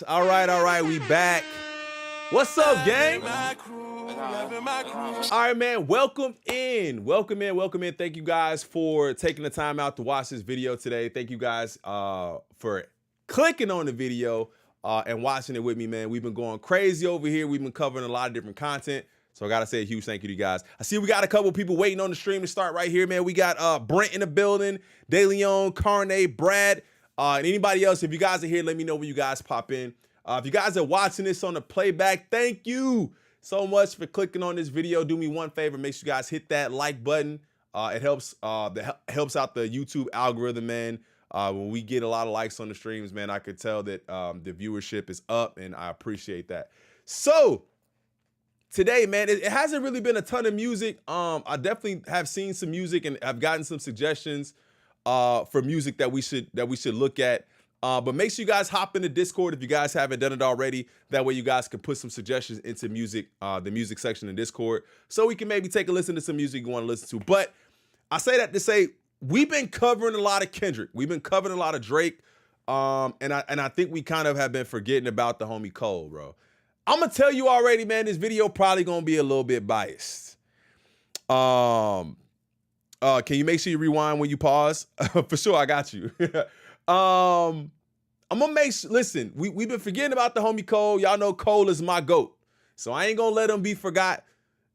All right, we back. What's up, gang? All right, man, welcome in. Thank you guys for taking the time out to watch this video today. Thank you guys for clicking on the video and watching it with me, man. We've been going crazy over here. We've been covering a lot of different content. So I gotta say a huge thank you to you guys. I see we got a couple people waiting on the stream to start right here, man. We got Brent in the building, DeLeon, Carne, Brad, and anybody else. If you guys are here, let me know when you guys pop in. If you guys are watching this on the playback, thank you so much for clicking on this video. Do me one favor, make sure you guys hit that like button. It helps helps out the YouTube algorithm, man. When we get a lot of likes on the streams, man, I could tell that the viewership is up, and I appreciate that. So today, man, it hasn't really been a ton of music. I definitely have seen some music and I've gotten some suggestions for music that we should look at. But make sure you guys hop into Discord if you guys haven't done it already. That way you guys can put some suggestions into music, the music section in Discord, so we can maybe take a listen to some music you want to listen to. But I say that to say we've been covering a lot of Kendrick. We've been covering a lot of Drake. And I think we kind of have been forgetting about the homie Cole, bro. I'm gonna tell you already, man, this video probably gonna be a little bit biased. Can you make sure you rewind when you pause? For sure, I got you. I'm gonna listen, we've been forgetting about the homie Cole. Y'all know Cole is my GOAT, so I ain't gonna let him be forgot.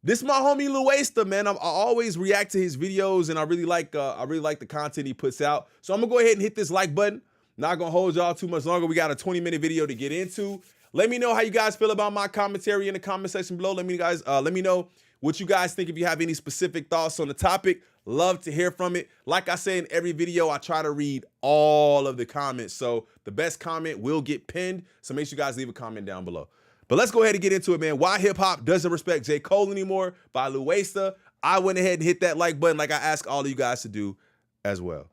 This is my homie LouIsta, man. I always react to his videos, and I really like the content he puts out. So I'm gonna go ahead and hit this like button. Not gonna hold y'all too much longer. We got a 20-minute video to get into. Let me know how you guys feel about my commentary in the comment section below. Let me know what you guys think. If you have any specific thoughts on the topic, love to hear from it. Like I say in every video, I try to read all of the comments. So the best comment will get pinned. So make sure you guys leave a comment down below. But let's go ahead and get into it, man. Why hip hop doesn't respect J. Cole anymore by LouIsta. I went ahead and hit that like button like I asked all of you guys to do as well.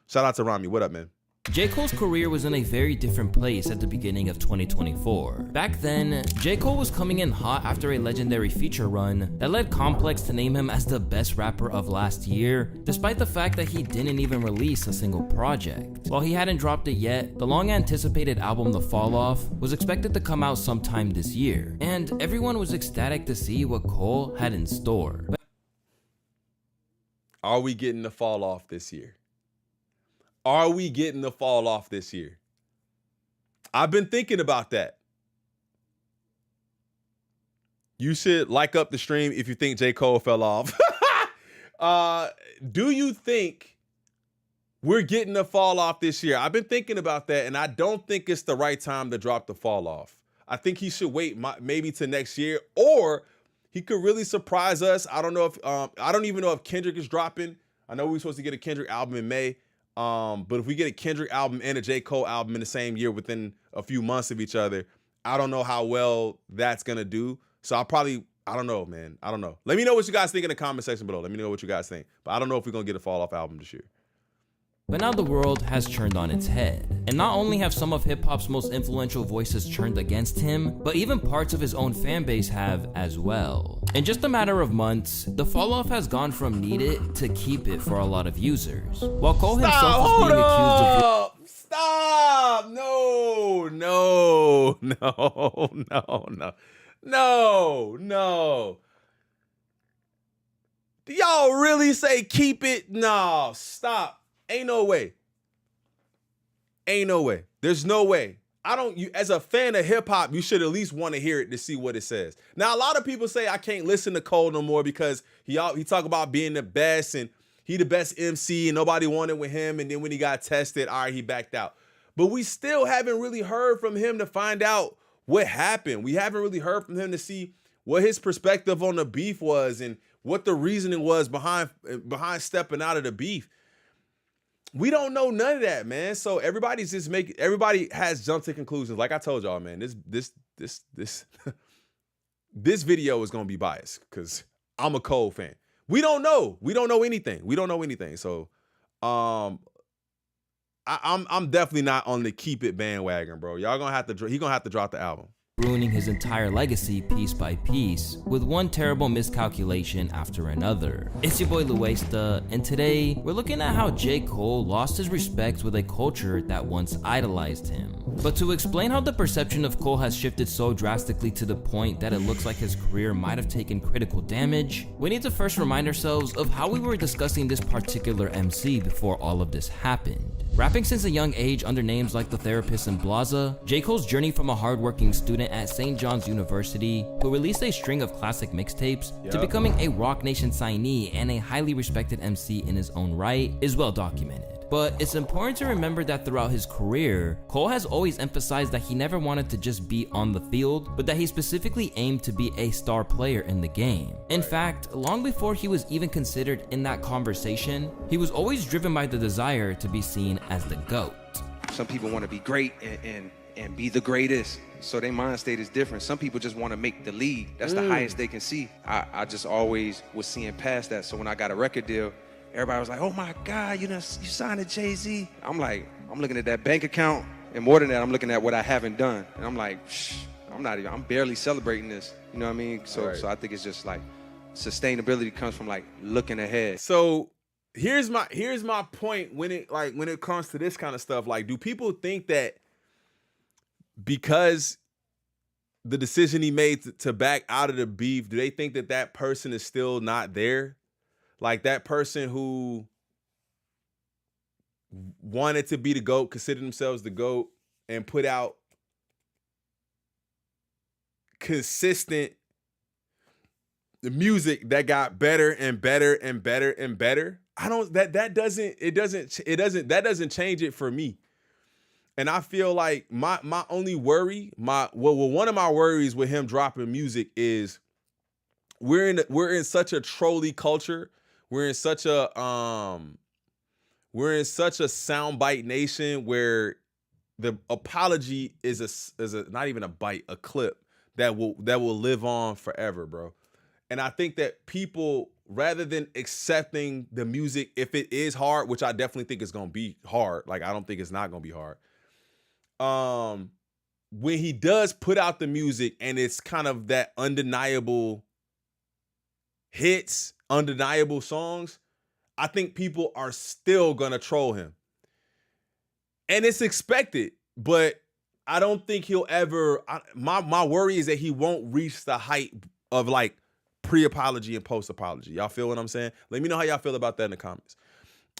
Shout out to Rami. What up, man? J. Cole's career was in a very different place at the beginning of 2024. Back then, J. Cole was coming in hot after a legendary feature run that led Complex to name him as the best rapper of last year, despite the fact that he didn't even release a single project. While he hadn't dropped it yet, the long-anticipated album The Fall Off was expected to come out sometime this year, and everyone was ecstatic to see what Cole had in store. Are we getting The Fall Off this year? Are we getting The Fall Off this year? I've been thinking about that. You should like up the stream if you think J. Cole fell off. Do you think we're getting The Fall Off this year? I've been thinking about that, and I don't think it's the right time to drop The Fall Off. I think he should wait maybe to next year, or he could really surprise us. I don't know if I don't even know if Kendrick is dropping. I know we're supposed to get a Kendrick album in May. But if we get a Kendrick album and a J. Cole album in the same year within a few months of each other, I don't know how well that's gonna do. So I don't know, man. I don't know. Let me know what you guys think in the comment section below. Let me know what you guys think. But I don't know if we're gonna get a Fall Off album this year. But now the world has turned on its head. And not only have some of hip-hop's most influential voices turned against him, but even parts of his own fan base have as well. In just a matter of months, the fall-off has gone from need it to keep it for a lot of users. While Cole himself was being accused of... Stop! No. Do y'all really say keep it? No, stop. Ain't no way. There's no way. As a fan of hip hop, you should at least want to hear it to see what it says. Now, a lot of people say I can't listen to Cole no more because he talk about being the best and he the best MC and nobody wanted with him. And then when he got tested, all right, he backed out. But we still haven't really heard from him to find out what happened. We haven't really heard from him to see what his perspective on the beef was and what the reasoning was behind stepping out of the beef. We don't know none of that, man. So everybody has jumped to conclusions. Like I told y'all, man, this this video is gonna be biased because I'm a Cole fan. We don't know anything. So I'm definitely not on the keep it bandwagon, bro. He gonna have to drop the album. ruining his entire legacy piece by piece, with one terrible miscalculation after another. It's your boy LouIsta, and today we're looking at how J. Cole lost his respect with a culture that once idolized him. But to explain how the perception of Cole has shifted so drastically to the point that it looks like his career might have taken critical damage, we need to first remind ourselves of how we were discussing this particular MC before all of this happened. Rapping since a young age under names like The Therapist and Blaza, J. Cole's journey from a hardworking student at St. John's University, who released a string of classic mixtapes, to becoming a Roc Nation signee and a highly respected MC in his own right, is well documented. But it's important to remember that throughout his career, Cole has always emphasized that he never wanted to just be on the field, but that he specifically aimed to be a star player in the game. In fact, long before he was even considered in that conversation, he was always driven by the desire to be seen as the GOAT. Some people want to be great and be the greatest, so their mind state is different. Some people just want to make the league. That's the highest they can see. I just always was seeing past that, so when I got a record deal, everybody was like, oh my God, you signed to Jay-Z. I'm like, I'm looking at that bank account, and more than that, I'm looking at what I haven't done. And I'm like, I'm barely celebrating this. You know what I mean? So I think it's just like, sustainability comes from like looking ahead. So here's my point when it comes to this kind of stuff. Like, do people think that because the decision he made to back out of the beef, do they think that that person is still not there? Like, that person who wanted to be the GOAT, considered themselves the GOAT, and put out consistent music that got better and better and better and better. That doesn't change it for me. And I feel like my only worry, one of my worries with him dropping music is we're in such a trolley culture. We're in such a soundbite nation where the apology is a not even a bite, a clip that will live on forever, bro. And I think that people, rather than accepting the music, if it is hard, which I definitely think it's gonna be hard, like I don't think it's not gonna be hard. When he does put out the music and it's kind of that undeniable hits, undeniable songs, I think people are still gonna troll him. And it's expected, but I don't think he'll ever, my worry is that he won't reach the height of like pre-apology and post-apology. Y'all feel what I'm saying? Let me know how y'all feel about that in the comments.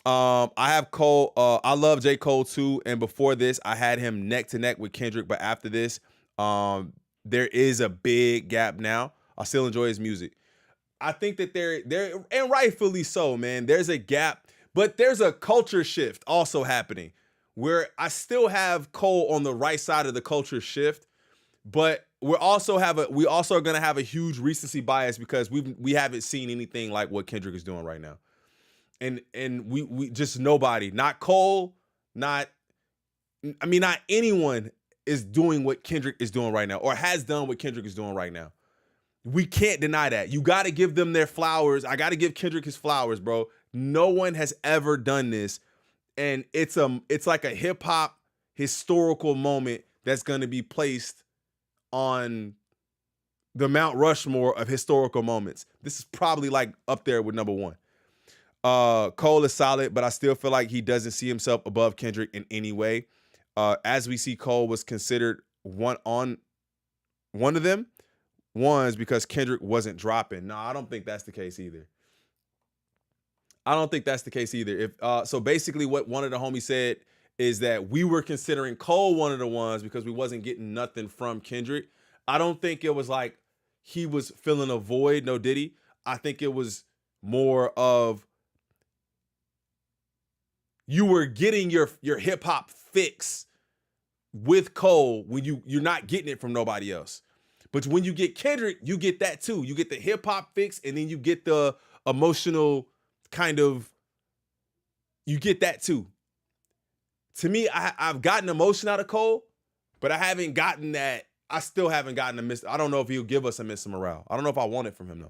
I have Cole, I love J. Cole too, and before this, I had him neck to neck with Kendrick, but after this, there is a big gap now. I still enjoy his music. I think that there, and rightfully so, man. There's a gap, but there's a culture shift also happening where I still have Cole on the right side of the culture shift, but we also are gonna have a huge recency bias because we haven't seen anything like what Kendrick is doing right now, and we just nobody, not Cole, not anyone is doing what Kendrick is doing right now or has done what Kendrick is doing right now. We can't deny that. You got to give them their flowers. I got to give Kendrick his flowers, bro. No one has ever done this. And it's like a hip hop historical moment that's going to be placed on the Mount Rushmore of historical moments. This is probably like up there with number one. Cole is solid, but I still feel like he doesn't see himself above Kendrick in any way. As we see, Cole was considered one of them. One's because Kendrick wasn't dropping. No, I don't think that's the case either. So basically what one of the homies said is that we were considering Cole one of the ones because we wasn't getting nothing from Kendrick. I don't think it was like he was filling a void, no diddy. I think it was more of you were getting your hip hop fix with Cole when you're not getting it from nobody else. But when you get Kendrick, you get that too. You get the hip hop fix, and then you get the emotional kind of, you get that too. To me, I've gotten emotion out of Cole, but I haven't gotten that. I still haven't gotten a miss. I don't know if he'll give us a Mr. Morale. I don't know if I want it from him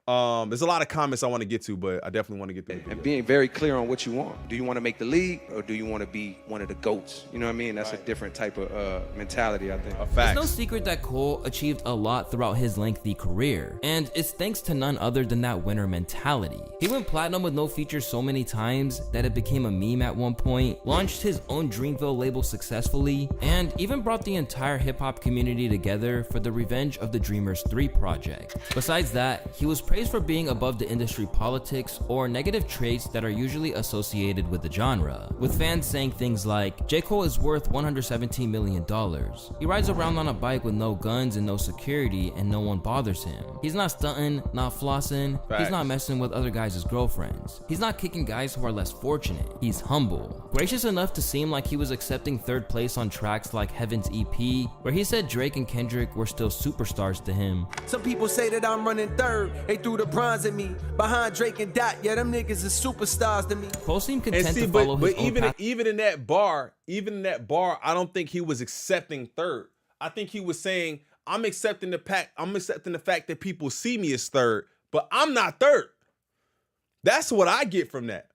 There's a lot of comments I want to get to, but I definitely want to get there. And being very clear on what you want. Do you want to make the league, or do you want to be one of the GOATs? You know what I mean? That's a different type of mentality, I think. A fact. It's no secret that Cole achieved a lot throughout his lengthy career, and it's thanks to none other than that winner mentality. He went platinum with no features so many times that it became a meme at one point, launched his own Dreamville label successfully, and even brought the entire hip-hop community together for the Revenge of the Dreamers 3 project. Besides that, he was praised for being above the industry politics or negative traits that are usually associated with the genre, with fans saying things like, J. Cole is worth $117 million. He rides around on a bike with no guns and no security and no one bothers him. He's not stunting, not flossing, He's not messing with other guys' girlfriends. He's not kicking guys who are less fortunate. He's humble. Gracious enough to seem like he was accepting third place on tracks like Heaven's EP, where he said Drake and Kendrick were still superstars to him. Some people say that I'm running third. They threw the bronze at me. Behind Drake and Dot, yeah, them niggas is superstars to me. Cole seemed content to follow his own path. Even in that bar, I don't think he was accepting third. I think he was saying, I'm accepting the fact that people see me as third, but I'm not third. That's what I get from that.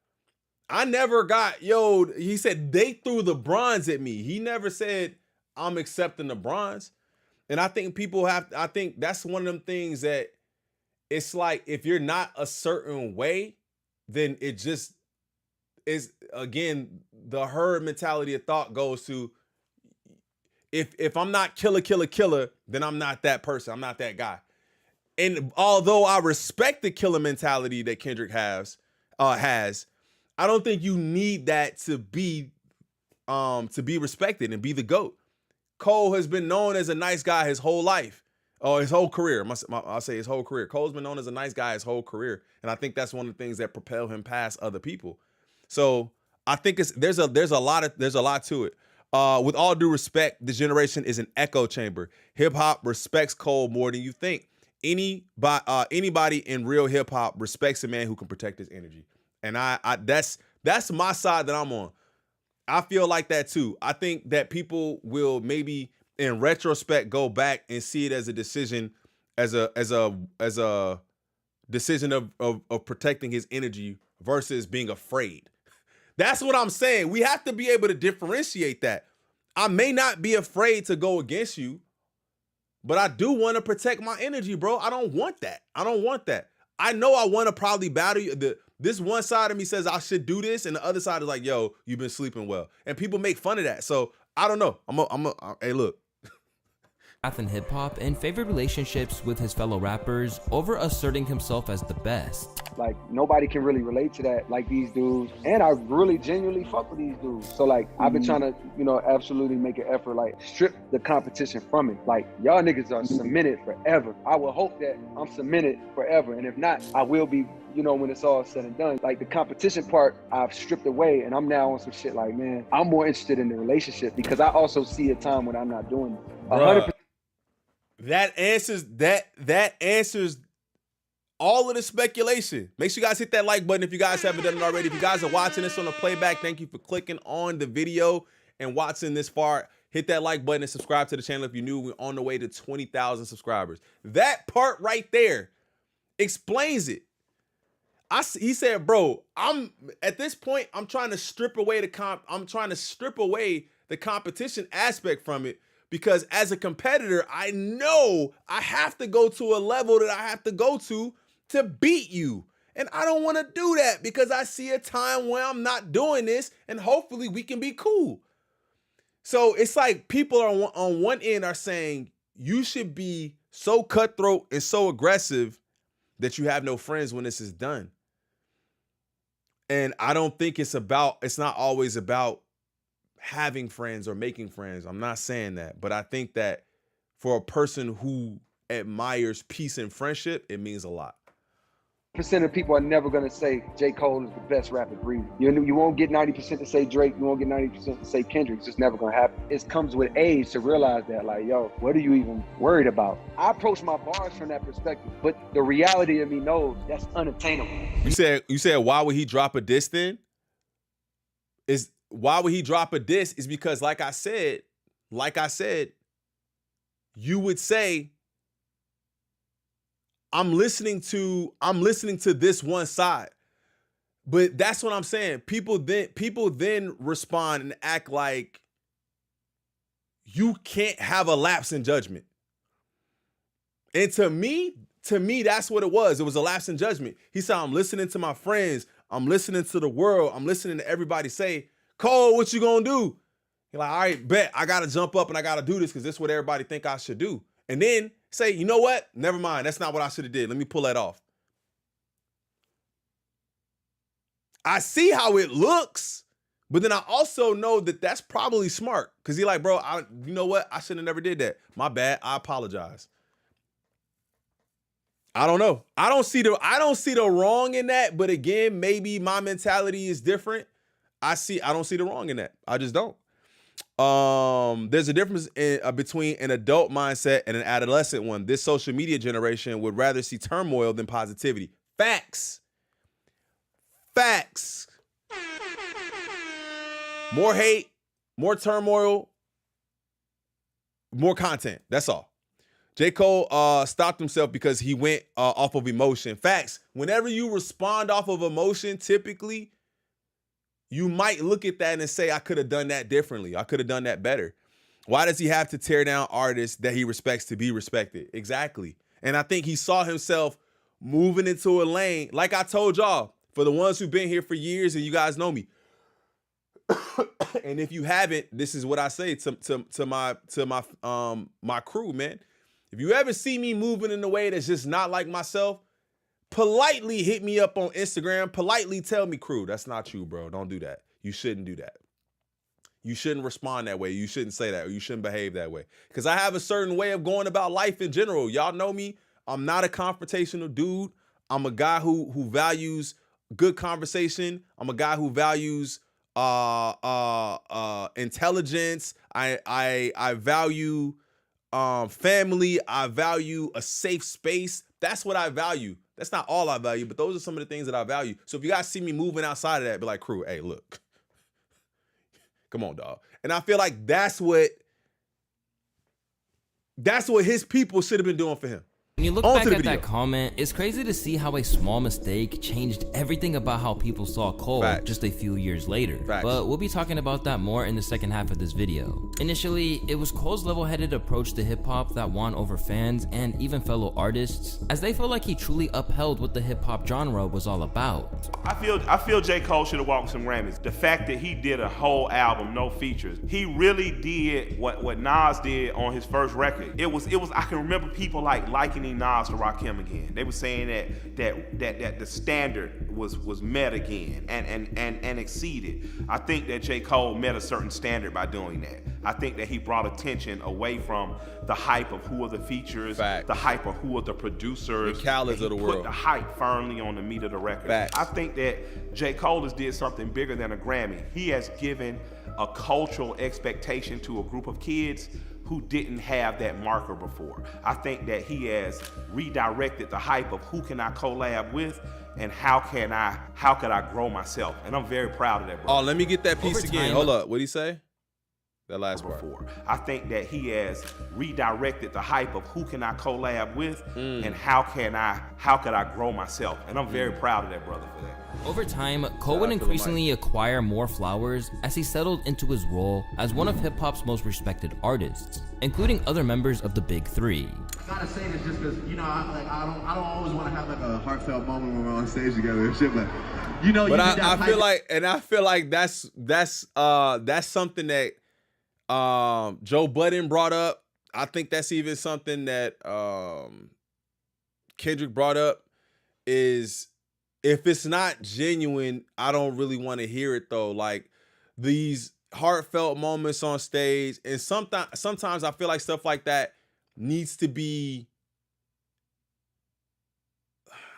I never got, he said they threw the bronze at me. He never said I'm accepting the bronze. And I think I think that's one of them things that it's like, if you're not a certain way, then it just is, again, the herd mentality of thought goes to, if I'm not killer, then I'm not that person. I'm not that guy. And although I respect the killer mentality that Kendrick has, I don't think you need that to be respected and be the GOAT. Cole has been known as a nice guy his whole life, or his whole career. I'll say his whole career. Cole's been known as a nice guy his whole career, and I think that's one of the things that propel him past other people. So I think there's a lot to it. With all due respect, this generation is an echo chamber. Hip hop respects Cole more than you think. Anybody in real hip hop respects a man who can protect his energy, and that's my side that I'm on. I feel like that too. I think that people will maybe in retrospect go back and see it as a decision, as a decision of protecting his energy versus being afraid. That's what I'm saying. We have to be able to differentiate that. I may not be afraid to go against you, but I do want to protect my energy, bro. I don't want that. I know I want to probably battle you. This one side of me says I should do this, and the other side is like, yo, you've been sleeping well. And people make fun of that. So I don't know. Hey, look. In hip hop and favored relationships with his fellow rappers over asserting himself as the best. Like, nobody can really relate to that like these dudes, and I really genuinely fuck with these dudes. So like, I've been trying to absolutely make an effort, like strip the competition from it. Like, y'all niggas are cemented forever. I will hope that I'm cemented forever, and if not, I will be, when it's all said and done. Like, the competition part I've stripped away, and I'm now on some shit like, man, I'm more interested in the relationship, because I also see a time when I'm not doing it. 100%. That answers all of the speculation. Make sure you guys hit that like button if you guys haven't done it already. If you guys are watching this on the playback, thank you for clicking on the video and watching this far. Hit that like button and subscribe to the channel if you're new. We're on the way to 20,000 subscribers. That part right there explains it. He said, bro, at this point, I'm trying to strip away the competition aspect from it. Because as a competitor, I know I have to go to a level that I have to go to beat you. And I don't want to do that, because I see a time where I'm not doing this, and hopefully we can be cool. So it's like people are on one end are saying you should be so cutthroat and so aggressive that you have no friends when this is done. And I don't think it's not always about having friends or making friends. I'm not saying that, but I think that for a person who admires peace and friendship, it means a lot. Percent of people are never gonna say J. Cole is the best rapper breathing. You won't get 90% to say Drake. You won't get 90% to say Kendrick. It's just never gonna happen. It comes with age to realize that, like, yo, what are you even worried about? I approach my bars from that perspective, but the reality of me knows that's unattainable. You said why would he drop a diss then? Why would he drop a diss is because, like I said, you would say, I'm listening to this one side. But that's what I'm saying. People then respond and act like you can't have a lapse in judgment. And to me, that's what it was. It was a lapse in judgment. He said, I'm listening to my friends. I'm listening to the world. I'm listening to everybody say, Cole, what you gonna do? You're like, all right, bet. I got to jump up and I got to do this because this is what everybody think I should do. And then say, you know what? Never mind. That's not what I should have did. Let me pull that off. I see how it looks, but then I also know that that's probably smart because he's like, bro, you know what? I should have never did that. My bad. I apologize. I don't know. I don't see the wrong in that, but again, maybe my mentality is different. I don't see the wrong in that. I just don't. There's a difference between an adult mindset and an adolescent one. This social media generation would rather see turmoil than positivity. Facts. More hate, more turmoil, more content. That's all. J. Cole stopped himself because he went off of emotion. Facts. Whenever you respond off of emotion, typically, you might look at that and say, I could have done that differently. I could have done that better. Why does he have to tear down artists that he respects to be respected? Exactly. And I think he saw himself moving into a lane. Like I told y'all, for the ones who've been here for years and you guys know me. And if you haven't, this is what I say to my crew, man. If you ever see me moving in a way that's just not like myself, politely hit me up on Instagram. Politely tell me, crew, that's not you, bro. Don't do that. You shouldn't do that. You shouldn't respond that way. You shouldn't say that, or you shouldn't behave that way. Because I have a certain way of going about life in general. Y'all know me. I'm not a confrontational dude. I'm a guy who values good conversation. I'm a guy who values intelligence. I value family. I value a safe space. That's what I value. That's not all I value, but those are some of the things that I value. So if you guys see me moving outside of that, be like, crew, hey, look. Come on, dog. And I feel like that's what his people should have been doing for him. When you look back at that comment, it's crazy to see how a small mistake changed everything about how people saw Cole just a few years later. But we'll be talking about that more in the second half of this video. Initially, it was Cole's level-headed approach to hip-hop that won over fans and even fellow artists, as they feel like he truly upheld what the hip-hop genre was all about. I feel J. Cole should have walked some Grammys. The fact that he did a whole album, no features, he really did what Nas did on his first record. It was. I can remember people like likening Nas to Rakim again. They were saying that the standard was met again and exceeded. I think that J. Cole met a certain standard by doing that. I think that he brought attention away from the hype of who are the features, the hype of who are the producers, the Khaled's of the world. Put the hype firmly on the meat of the record. I think that J. Cole has did something bigger than a Grammy. He has given a cultural expectation to a group of kids who didn't have that marker before. I think that he has redirected the hype of who can I collab with and how could I grow myself. And I'm very proud of that, bro. Oh, let me get that piece again. Hold up. What'd he say? That last part. I think that he has redirected the hype of who can I collab with and how could I grow myself. And I'm very proud of that brother for that. Over time, Cole would increasingly acquire more flowers as he settled into his role as one of hip-hop's most respected artists, including other members of the Big Three. I gotta say this just because, you know, I don't always want to have like a heartfelt moment when we're on stage together and shit, but you know, but I feel like that's something that Joe Budden brought up. I think that's even something that Kendrick brought up is, if it's not genuine, I don't really want to hear it though. Like these heartfelt moments on stage, and sometimes I feel like stuff like that needs to be,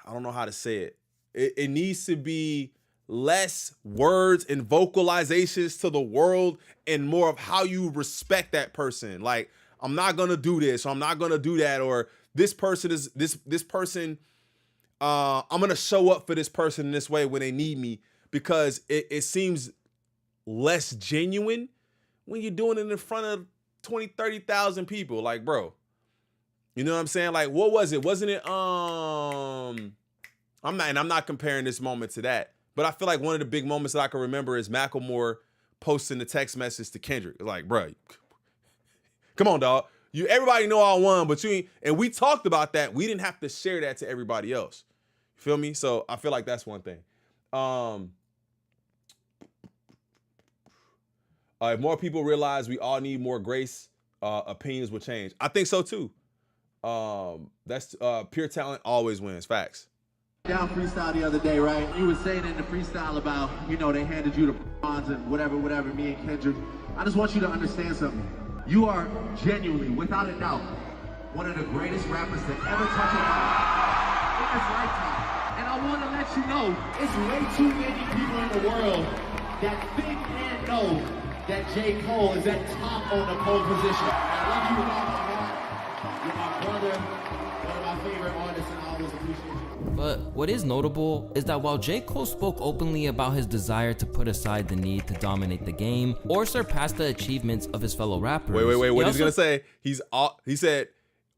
I don't know how to say it. It needs to be less words and vocalizations to the world and more of how you respect that person. Like, I'm not gonna do this, or I'm not gonna do that, or this person is this person. I'm gonna show up for this person in this way when they need me, because it seems less genuine when you're doing it in front of 20, 30,000 people. Like, bro, You know what I'm saying? Like, what was it? Wasn't it? I'm not comparing this moment to that, but I feel like one of the big moments that I can remember is Macklemore posting the text message to Kendrick. Like, bro, come on, dog. Everybody know I won, but you ain't. And we talked about that. We didn't have to share that to everybody else. You feel me? So I feel like that's one thing. If more people realize we all need more grace, opinions will change. I think so too. That's pure talent always wins. Facts. Down freestyle the other day, right? You were saying in the freestyle about, you know, they handed you the bronze and whatever, me and Kendrick. I just want you to understand something. You are genuinely, without a doubt, one of the greatest rappers to ever touch a mic in this lifetime. And I want to let you know, it's way too many people in the world that think and know that J. Cole is at top on the pole position. I love you with all my heart. You're my brother, one of my favorite artists, and I always appreciate you. But what is notable is that while J. Cole spoke openly about his desire to put aside the need to dominate the game or surpass the achievements of his fellow rappers. Wait. What he's gonna say? He said,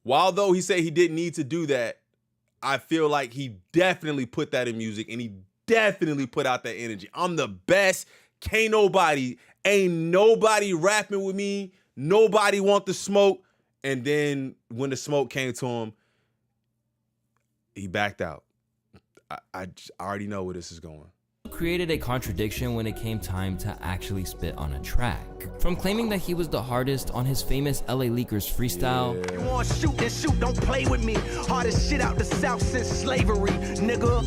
while though he said he didn't need to do that, I feel like he definitely put that in music and he definitely put out that energy. I'm the best. Ain't nobody rapping with me. Nobody want the smoke. And then when the smoke came to him, he backed out. I already know where this is going. Created a contradiction when it came time to actually spit on a track. From claiming that he was the hardest on his famous LA Leakers freestyle, You want to shoot, then shoot, don't play with me. Hardest shit out the South since slavery, nigga.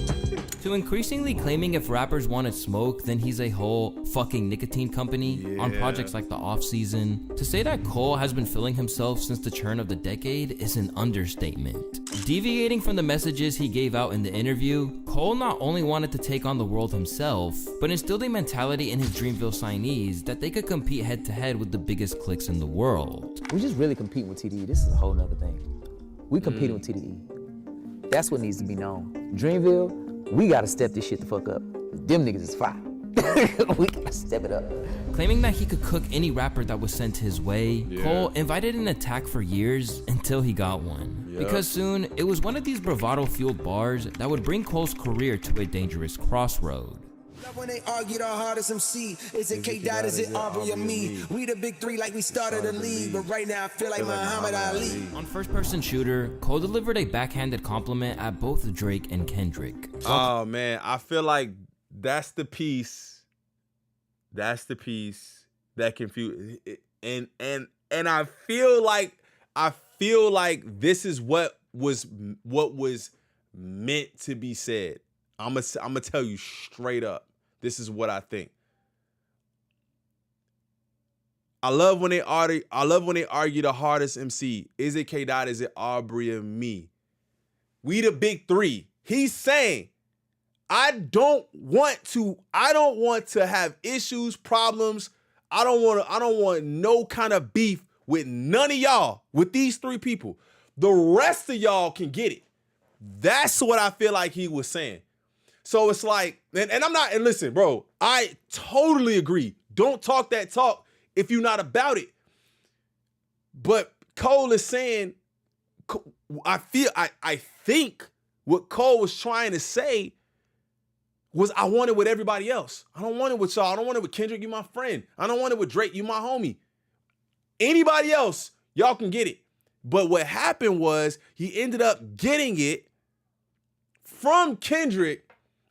to increasingly claiming if rappers wanted smoke, then he's a whole fucking nicotine company on projects like The Off Season. To say that Cole has been feeling himself since the turn of the decade is an understatement. Deviating from the messages he gave out in the interview, Cole not only wanted to take on the world himself, but instilled a mentality in his Dreamville signees that they could compete head to head with the biggest cliques in the world. We just really competing with TDE. This is a whole nother thing. We competing with TDE. That's what needs to be known. Dreamville, we gotta step this shit the fuck up. Them niggas is fire. We gotta step it up. Claiming that he could cook any rapper that was sent his way, Cole invited an attack for years until he got one. Because soon, it was one of these bravado-fueled bars that would bring Cole's career to a dangerous crossroad. When they argue the hardest MC, is it K-Dot, is it Aubrey or me? We the big three like we started a league, but right now I feel like Muhammad Ali. On First Person Shooter, Cole delivered a backhanded compliment at both Drake and Kendrick. Oh man, I feel like that's the piece. That's the piece that confused. And I feel like this is what was meant to be said. I'm gonna tell you straight up. This is what I think. I love when they argue the hardest MC. Is it K-Dot? Is it Aubrey or me? We the big three. He's saying, I don't want to have issues, problems. I don't want no kind of beef with none of y'all, with these three people. The rest of y'all can get it. That's what I feel like he was saying. So it's like, and I'm not, and listen, bro, I totally agree. Don't talk that talk if you're not about it. But Cole is saying, I think what Cole was trying to say was, I want it with everybody else. I don't want it with y'all. I don't want it with Kendrick, you my friend. I don't want it with Drake, you my homie. Anybody else, y'all can get it. But what happened was he ended up getting it from Kendrick.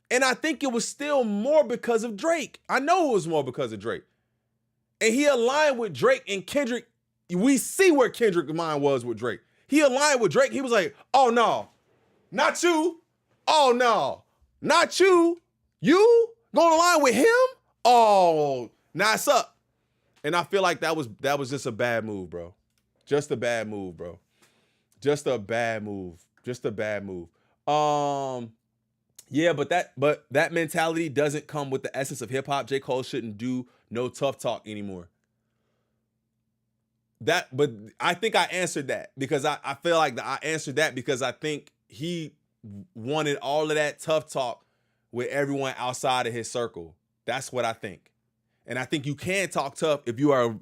And I think it was still more because of Drake. I know it was more because of Drake. And he aligned with Drake and Kendrick. We see where Kendrick's mind was with Drake. He aligned with Drake. He was like, oh, no, not you. Oh, no, not you. You gonna align with him? Oh, now it's up. And I feel like that was just a bad move, bro. Just a bad move, bro. Just a bad move. Just a bad move. Yeah, but that mentality doesn't come with the essence of hip hop. J. Cole shouldn't do no tough talk anymore. But I think I answered that because I feel like I answered that because I think he wanted all of that tough talk with everyone outside of his circle. That's what I think. And I think you can talk tough if you are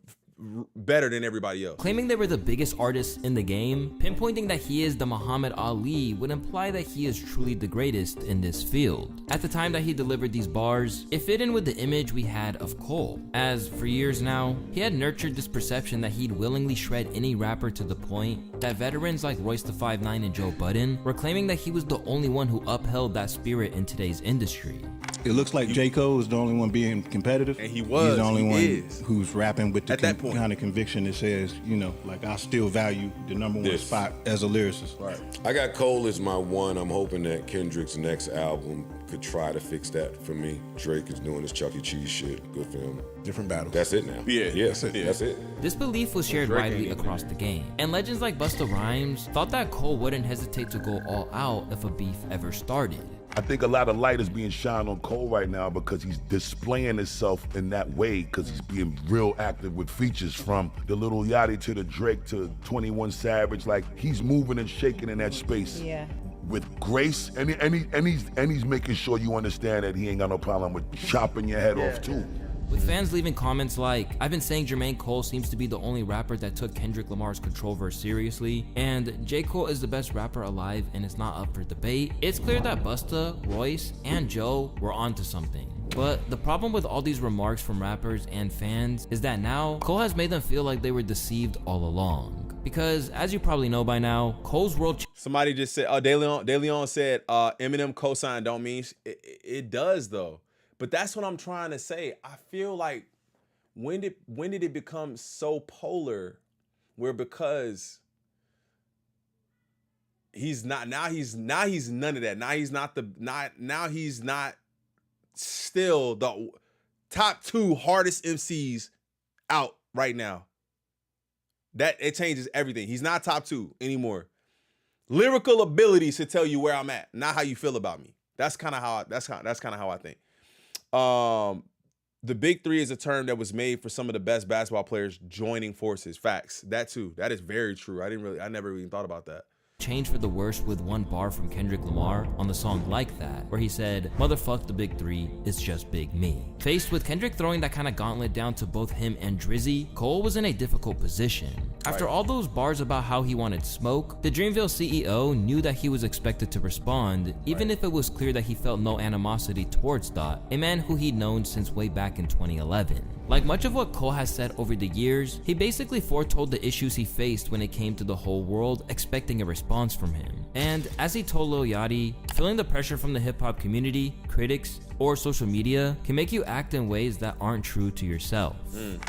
better than everybody else. Claiming they were the biggest artists in the game, pinpointing that he is the Muhammad Ali would imply that he is truly the greatest in this field. At the time that he delivered these bars, it fit in with the image we had of Cole, as for years now, he had nurtured this perception that he'd willingly shred any rapper to the point that veterans like RouIsta 5'9" and Joe Budden were claiming that he was the only one who upheld that spirit in today's industry. It looks like J. Cole is the only one being competitive. And he was. He's the only one is. who's rapping with the At that point. kind of conviction that says, you know, like, I still value the #1 spot as a lyricist. Right. I got Cole as my one. I'm hoping that Kendrick's next album could try to fix that for me. Drake is doing his Chuck E. Cheese shit. Good for him. Different battle. That's it now. Yeah, Yes, that's it. This belief was shared widely across the game, and legends like Busta Rhymes thought that Cole wouldn't hesitate to go all out if a beef ever started. I think a lot of light is being shined on Cole right now because he's displaying himself in that way, because he's being real active with features, from the Lil Yachty to the Drake to 21 Savage. Like, he's moving and shaking in that space. Yeah. With grace, and he's making sure you understand that he ain't got no problem with chopping your head off too. With fans leaving comments like, I've been saying Jermaine Cole seems to be the only rapper that took Kendrick Lamar's Control verse seriously, and J. Cole is the best rapper alive and it's not up for debate, it's clear that Busta, Royce, and Joe were onto something. But the problem with all these remarks from rappers and fans is that now Cole has made them feel like they were deceived all along. Because, as you probably know by now, Cole's world... Somebody just said, DeLeon said, Eminem cosign don't mean... It does, though. But that's what I'm trying to say. I feel like, when did it become so polar where, because he's not, now he's none of that. Now he's not still the top 2 hardest MCs out right now. That it changes everything. He's not top 2 anymore. Lyrical ability should tell you where I'm at, not how you feel about me. That's kind of how I think. The big 3 is a term that was made for some of the best basketball players joining forces. Facts. That too. That is very true. I never even thought about that. Changed for the worse with one bar from Kendrick Lamar on the song Like That, where he said, "Motherfuck the big 3, it's just big me." Faced with Kendrick throwing that kind of gauntlet down to both him and Drizzy, Cole was in a difficult position. After all those bars about how he wanted smoke, the Dreamville CEO knew that he was expected to respond, even if it was clear that he felt no animosity towards Dot, a man who he'd known since way back in 2011. Like much of what Cole has said over the years, he basically foretold the issues he faced when it came to the whole world expecting a response from him. And as he told Lil Yachty, feeling the pressure from the hip-hop community, critics, or social media can make you act in ways that aren't true to yourself.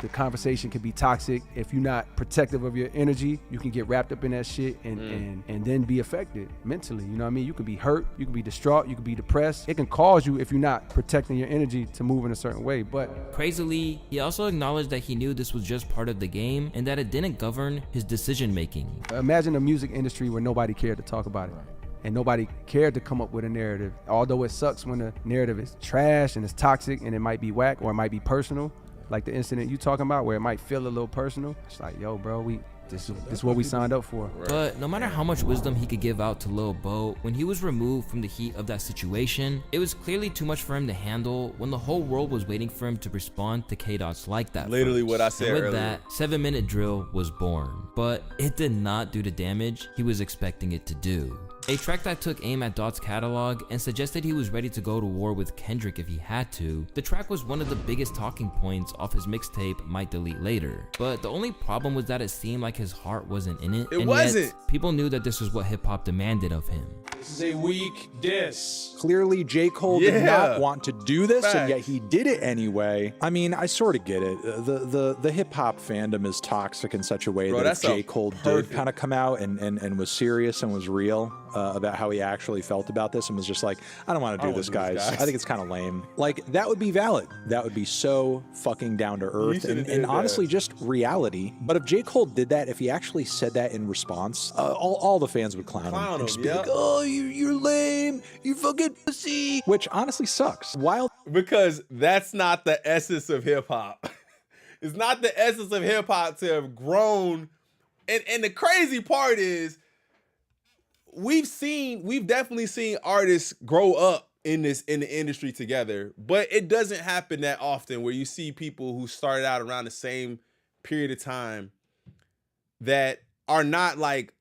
The conversation can be toxic. If you're not protective of your energy, you can get wrapped up in that shit and then be affected mentally. You know what I mean? You can be hurt, you can be distraught, you can be depressed. It can cause you, if you're not protecting your energy, to move in a certain way. But crazily, he also acknowledged that he knew this was just part of the game and that it didn't govern his decision making. Imagine a music industry where nobody cared to talk about it. And nobody cared to come up with a narrative. Although it sucks when the narrative is trash and it's toxic and it might be whack or it might be personal, like the incident you talking about where it might feel a little personal. It's like, yo, bro, this is what we signed up for. But no matter how much wisdom he could give out to Lil Bo, when he was removed from the heat of that situation, it was clearly too much for him to handle when the whole world was waiting for him to respond to K-Dot's Like That. Literally first. what I said and with earlier. that, 7-Minute Drill was born. But it did not do the damage he was expecting it to do. A track that took aim at Dot's catalog and suggested he was ready to go to war with Kendrick if he had to. The track was one of the biggest talking points off his mixtape Might Delete Later. But the only problem was that it seemed like his heart wasn't in it. It wasn't. Yet, people knew that this was what hip hop demanded of him. This is a weak diss. Clearly, J. Cole did not want to do this, and yet he did it anyway. I mean, I sort of get it. The hip hop fandom is toxic in such a way that if J. Cole did kind of come out and was serious and was real about how he actually felt about this and was just like, I don't want to do this, guys. I think it's kind of lame. Like, that would be valid. That would be so fucking down to earth and honestly just reality. But if J. Cole did that, if he actually said that in response, all the fans would clown him. And just be like, oh, you're lame. You fucking pussy. Which honestly sucks. Because that's not the essence of hip hop. It's not the essence of hip hop to have grown. And the crazy part is, we've definitely seen artists grow up in the industry together, but it doesn't happen that often where you see people who started out around the same period of time that are not like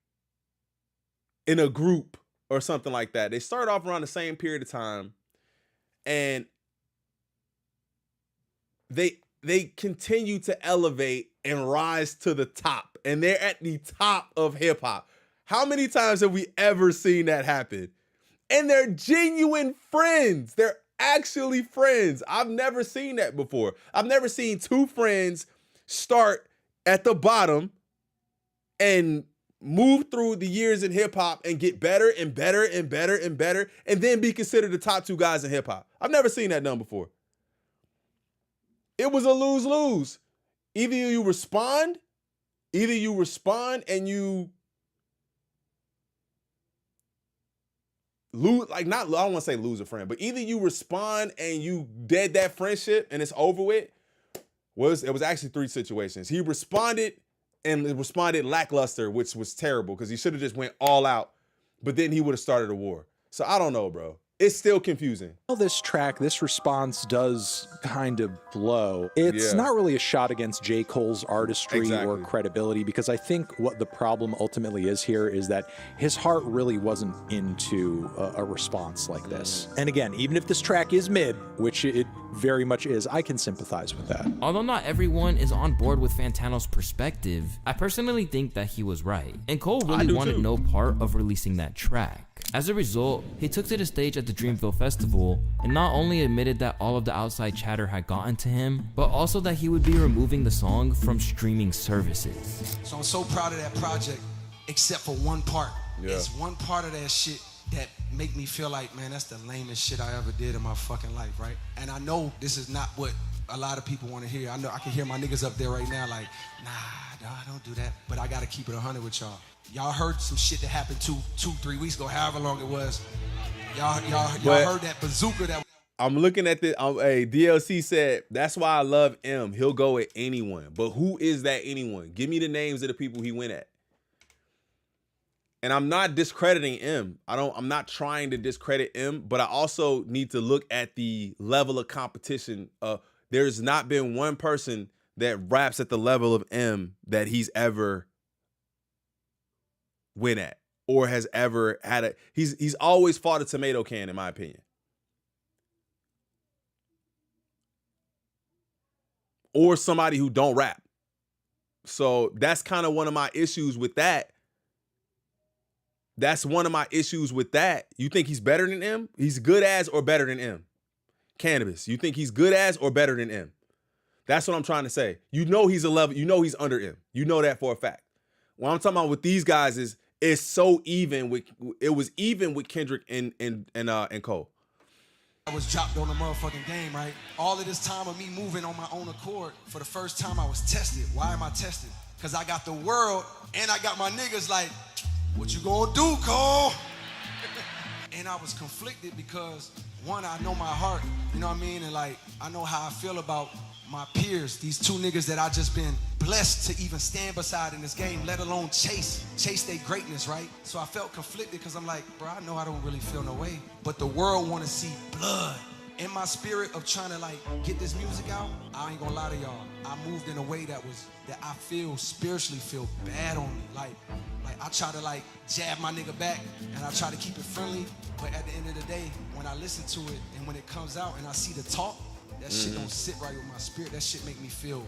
in a group or something like that. They start off around the same period of time, and they continue to elevate and rise to the top, and they're at the top of hip hop. How many times have we ever seen that happen? And they're genuine friends. They're actually friends. I've never seen that before. I've never seen two friends start at the bottom and move through the years in hip hop and get better and better and better and better, and then be considered the top two guys in hip hop. I've never seen that done before. It was a lose-lose. Either you respond and you lose, like, not, I don't want to say lose a friend, but either you respond and you dead that friendship and it's over with. It was actually three situations. He responded and responded lackluster, which was terrible because he should have just went all out, but then he would have started a war. So I don't know, bro. It's still confusing. Well, this track, this response does kind of blow. It's not really a shot against J. Cole's artistry or credibility, because I think what the problem ultimately is here is that his heart really wasn't into a response like this. And again, even if this track is mid, which it very much is, I can sympathize with that. Although not everyone is on board with Fantano's perspective, I personally think that he was right. And Cole really wanted no part of releasing that track. As a result, he took to the stage at the Dreamville Festival and not only admitted that all of the outside chatter had gotten to him, but also that he would be removing the song from streaming services. So I'm so proud of that project, except for one part. It's one part of that shit that make me feel like, man, that's the lamest shit I ever did in my fucking life, right? And I know this is not what a lot of people want to hear. I know I can hear my niggas up there right now like, nah, don't do that. But I gotta keep it 100 with y'all. Y'all heard some shit that happened 2-3 weeks ago, however long it was. Y'all heard that bazooka that. I'm looking at the DLC said, that's why I love M. He'll go at anyone. But who is that anyone? Give me the names of the people he went at. And I'm not discrediting M. I'm not trying to discredit M, but I also need to look at the level of competition. There's not been one person that raps at the level of M that he's ever win at or has ever had he's always fought a tomato can, in my opinion. Or somebody who don't rap. So that's kind of one of my issues with that. That's one of my issues with that. You think he's better than M? He's good as or better than M? Cannabis. You think he's good as or better than M? That's what I'm trying to say. You know he's a level, you know he's under M. You know that for a fact. What I'm talking about with these guys is it's so even with, it was even with Kendrick and Cole. I was dropped on the motherfucking game, right? All of this time of me moving on my own accord, for the first time I was tested. Why am I tested? Because I got the world and I got my niggas like, what you gonna do, Cole? And I was conflicted because, one, I know my heart, you know what I mean? And like, I know how I feel about my peers, these two niggas that I just been blessed to even stand beside in this game, let alone chase their greatness, right? So I felt conflicted because I'm like, bro, I know I don't really feel no way, but the world want to see blood. In my spirit of trying to like get this music out, I ain't gonna lie to y'all, I moved in a way that I feel spiritually feel bad on me. Like I try to like jab my nigga back and I try to keep it friendly, but at the end of the day, when I listen to it and when it comes out and I see the talk, that shit don't sit right with my spirit. That shit make me feel,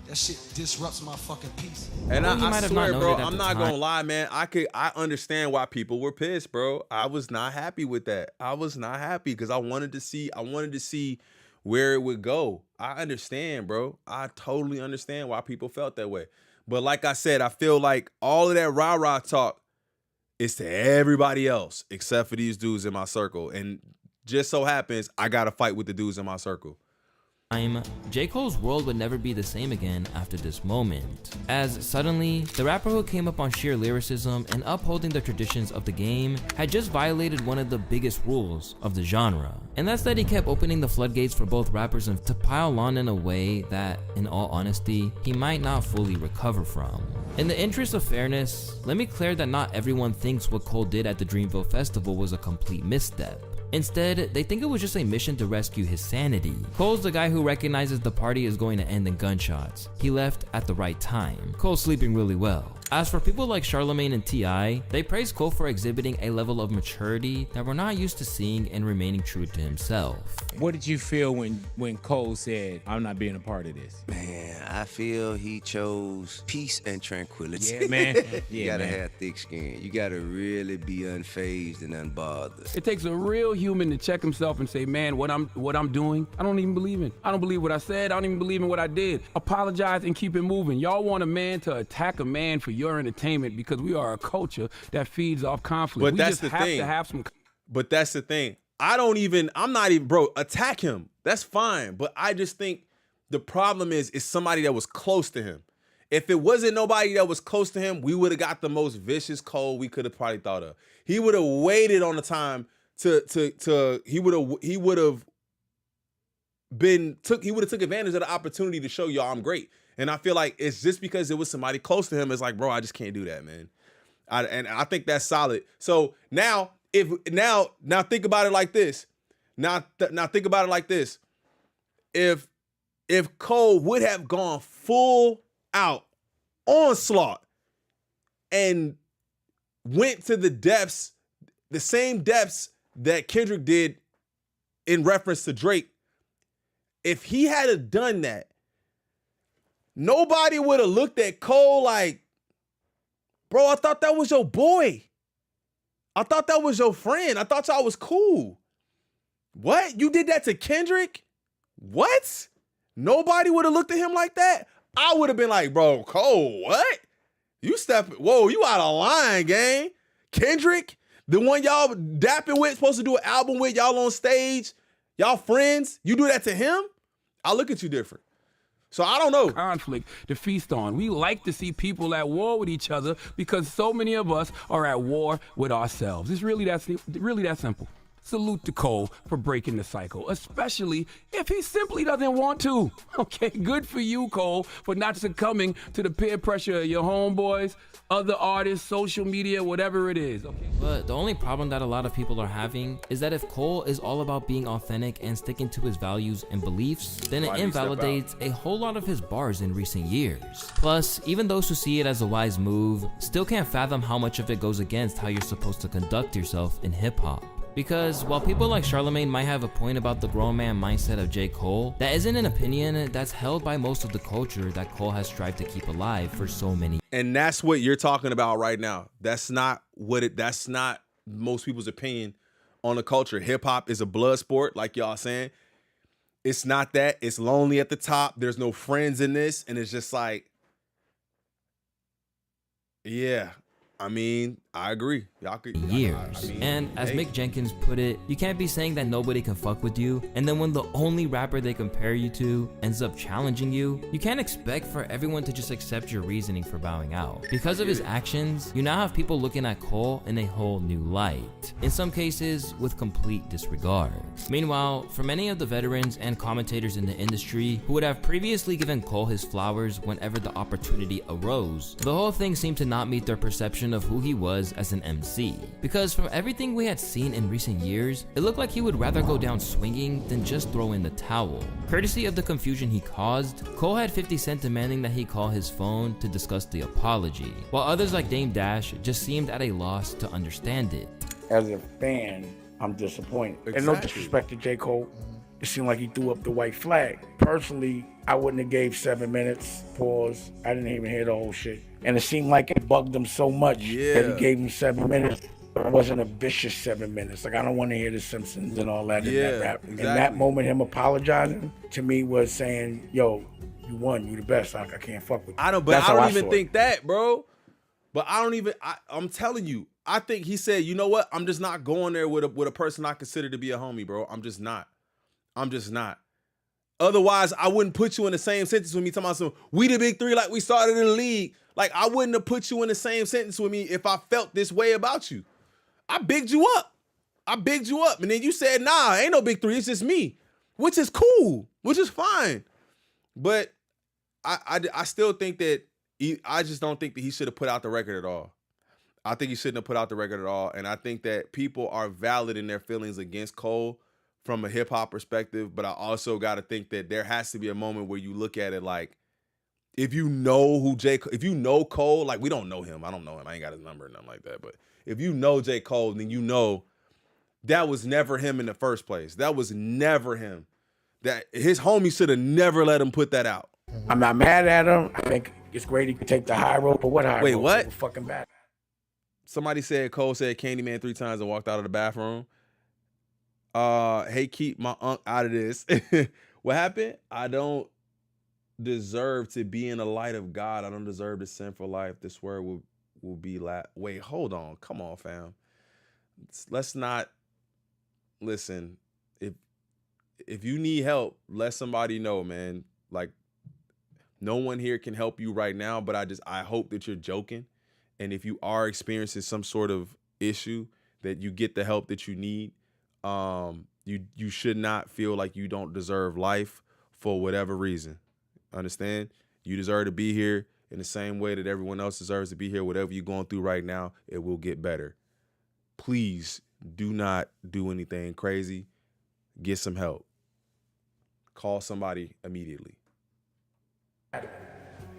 that shit disrupts my fucking peace. And I swear, bro, I'm not gonna lie, man. I understand why people were pissed, bro. I was not happy with that. I was not happy because I wanted to see where it would go. I understand, bro. I totally understand why people felt that way. But like I said, I feel like all of that rah-rah talk is to everybody else except for these dudes in my circle. And just so happens, I got to fight with the dudes in my circle. J. Cole's world would never be the same again after this moment, as suddenly, the rapper who came up on sheer lyricism and upholding the traditions of the game had just violated one of the biggest rules of the genre, and that's that he kept opening the floodgates for both rappers and to pile on in a way that, in all honesty, he might not fully recover from. In the interest of fairness, let me clear that not everyone thinks what Cole did at the Dreamville Festival was a complete misstep. Instead, they think it was just a mission to rescue his sanity. Cole's the guy who recognizes the party is going to end in gunshots. He left at the right time. Cole's sleeping really well. As for people like Charlemagne and T.I., they praise Cole for exhibiting a level of maturity that we're not used to seeing and remaining true to himself. What did you feel when Cole said, I'm not being a part of this? Man, I feel he chose peace and tranquility. Yeah, man. You gotta have thick skin. You gotta really be unfazed and unbothered. It takes a real human to check himself and say, man, what I'm doing, I don't even believe in. I don't believe what I said. I don't even believe in what I did. Apologize and keep it moving. Y'all want a man to attack a man for your entertainment because we are a culture that feeds off conflict. But we that's just the have thing. to have some. But that's the thing. I'm not even, bro, attack him. That's fine. But I just think the problem is somebody that was close to him. If it wasn't nobody that was close to him, we would have got the most vicious Cole we could have probably thought of. He would have waited on the time he would have took advantage of the opportunity to show y'all I'm great. And I feel like it's just because it was somebody close to him. It's like, bro, I just can't do that, man. And I think that's solid. So now think about it like this. Now think about it like this. If Cole would have gone full out onslaught and went to the depths, the same depths that Kendrick did in reference to Drake, if he had done that, nobody would have looked at Cole like, bro, I thought that was your boy. I thought that was your friend. I thought y'all was cool. What? You did that to Kendrick? What? Nobody would have looked at him like that? I would have been like, bro, Cole, what? You out of line, gang. Kendrick, the one y'all dapping with, supposed to do an album with, y'all on stage, y'all friends, you do that to him? I look at you different. So I don't know. Conflict to feast on. We like to see people at war with each other because so many of us are at war with ourselves. It's really that simple. Salute to Cole for breaking the cycle, especially if he simply doesn't want to. Okay, good for you, Cole, for not succumbing to the peer pressure of your homeboys, other artists, social media, whatever it is. Okay? But the only problem that a lot of people are having is that if Cole is all about being authentic and sticking to his values and beliefs, then it invalidates a whole lot of his bars in recent years. Plus, even those who see it as a wise move still can't fathom how much of it goes against how you're supposed to conduct yourself in hip-hop. Because while people like Charlemagne might have a point about the grown man mindset of J. Cole, that isn't an opinion that's held by most of the culture that Cole has strived to keep alive for so many years. And that's what you're talking about right now. That's not most people's opinion on the culture. Hip hop is a blood sport, like y'all saying. It's not that. It's lonely at the top. There's no friends in this. And it's just like, yeah. I mean, I agree. Y'all could years. And as Mick Jenkins put it, you can't be saying that nobody can fuck with you, and then when the only rapper they compare you to ends up challenging you, you can't expect for everyone to just accept your reasoning for bowing out. Because of his actions, you now have people looking at Cole in a whole new light, in some cases with complete disregard. Meanwhile, for many of the veterans and commentators in the industry who would have previously given Cole his flowers whenever the opportunity arose, the whole thing seemed to not meet their perception of who he was as an MC. Because from everything we had seen in recent years, it looked like he would rather go down swinging than just throw in the towel. Courtesy of the confusion he caused, Cole had 50 Cent demanding that he call his phone to discuss the apology, while others like Dame Dash just seemed at a loss to understand it. As a fan, I'm disappointed. Exactly. And no disrespect to J. Cole, it seemed like he threw up the white flag. Personally, I wouldn't have gave 7 minutes, pause. I didn't even hear the whole shit. And it seemed like it bugged him so much that he gave him 7 minutes. But it wasn't a vicious 7 minutes. Like, I don't want to hear the Simpsons and all that in that rap. Exactly. And that moment, him apologizing, to me was saying, yo, you won, you the best. I can't fuck with you. I don't even think that, bro. But I'm telling you, I think he said, you know what? I'm just not going there with a person I consider to be a homie, bro. I'm just not. Otherwise, I wouldn't put you in the same sentence with me talking about some, we the big three like we started in the league. Like, I wouldn't have put you in the same sentence with me if I felt this way about you. I bigged you up. And then you said, nah, ain't no big three. It's just me, which is cool, which is fine. But I still think that I just don't think that he should have put out the record at all. I think he shouldn't have put out the record at all. And I think that people are valid in their feelings against Cole from a hip hop perspective. But I also got to think that there has to be a moment where you look at it like, if you know if you know Cole, like we don't know him. I don't know him. I ain't got his number or nothing like that. But if you know J. Cole, then you know that was never him in the first place. That was never him. That his homie should have never let him put that out. I'm not mad at him. I think it's great he could take the high road, but what high road? Wait, what? Fucking bad. Somebody said Cole said Candyman 3 times and walked out of the bathroom. Hey, keep my unk out of this. What happened? I don't deserve to be in the light of God. I don't deserve to sin for life. This word will be wait, hold on. Come on, fam. Let's not listen. If you need help, let somebody know, man. Like, no one here can help you right now, but I hope that you're joking. And if you are experiencing some sort of issue, that you get the help that you need. You should not feel like you don't deserve life for whatever reason. Understand? You deserve to be here in the same way that everyone else deserves to be here. Whatever you're going through right now, it will get better. Please do not do anything crazy. Get some help. Call somebody immediately.